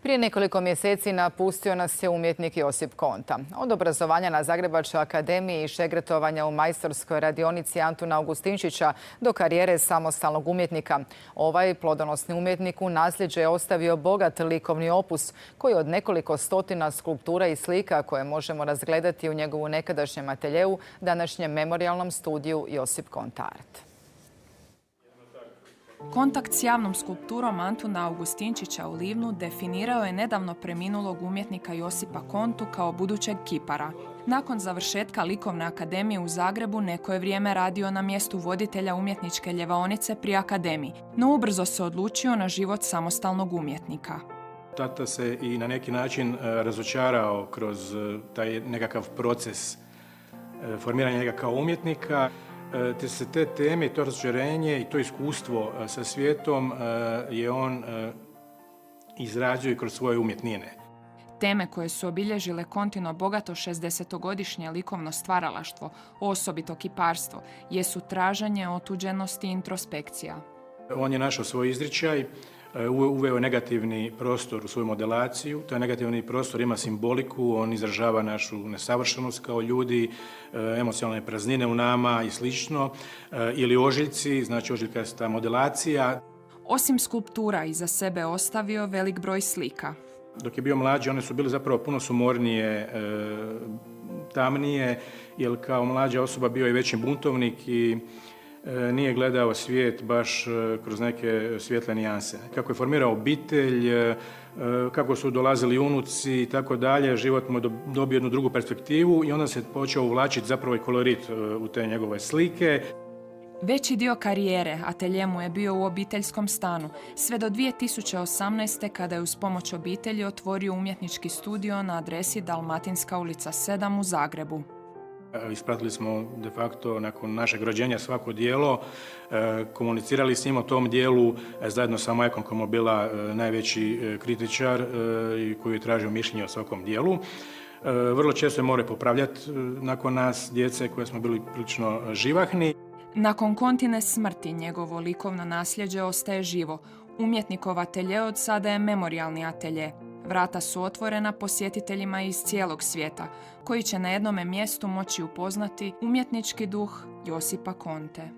Prije nekoliko mjeseci napustio nas je umjetnik Josip Konta. Od obrazovanja na Zagrebačkoj akademiji i šegretovanja u majstorskoj radionici Antuna Augustinčića do karijere samostalnog umjetnika. Ovaj plodonosni umjetnik u nasljeđe je ostavio bogat likovni opus koji od nekoliko stotina skulptura i slika koje možemo razgledati u njegovu nekadašnjem ateljeu, današnjem memorijalnom studiju Josip Konta Art. Kontakt s javnom skulpturom Antuna Augustinčića u Livnu definirao je nedavno preminulog umjetnika Josipa Kontu kao budućeg kipara. Nakon završetka Likovne akademije u Zagrebu neko je vrijeme radio na mjestu voditelja umjetničke ljevaonice pri akademiji, no ubrzo se odlučio na život samostalnog umjetnika. Tata se i na neki način razočarao kroz taj nekakav proces formiranja njega kao umjetnika. Te se te teme, to razočarenje i to iskustvo sa svijetom je on izrađuje kroz svoje umjetnine. Teme koje su obilježile Kontino bogato 60-godišnje likovno stvaralaštvo, osobito kiparstvo, jesu traženje, otuđenost i introspekcija. On je našao svoj izričaj, uveo negativni prostor u svoju modelaciju. Taj negativni prostor ima simboliku, on izražava našu nesavršenost kao ljudi, emocionalne praznine u nama i slično, ili ožiljci, znači ožiljkasta modelacija. Osim skulptura iza sebe ostavio velik broj slika. Dok je bio mlađi, one su bile zapravo puno sumornije, tamnije, jer kao mlađa osoba bio je veći buntovnik i nije gledao svijet baš kroz neke svjetle nijanse. Kako je formirao obitelj, kako su dolazili unuci i tako dalje, život mu je dobio jednu drugu perspektivu i onda se počeo uvlačiti zapravo i kolorit u te njegove slike. Veći dio karijere atelje mu je bio u obiteljskom stanu, sve do 2018. kada je uz pomoć obitelji otvorio umjetnički studio na adresi Dalmatinska ulica 7 u Zagrebu. Ispratili smo de facto nakon našeg rođenja svako djelo, komunicirali s njim o tom dijelu zajedno sa majkom koja je bila najveći kritičar i koji je tražio mišljenje o svakom dijelu. Vrlo često je morao popravljati nakon nas djece koje smo bili prilično živahni. Nakon Kontine smrti njegovo likovno nasljeđe ostaje živo. Umjetnikov atelje od sada je memorijalni atelje. Vrata su otvorena posjetiteljima iz cijelog svijeta, koji će na jednome mjestu moći upoznati umjetnički duh Josipa Konte.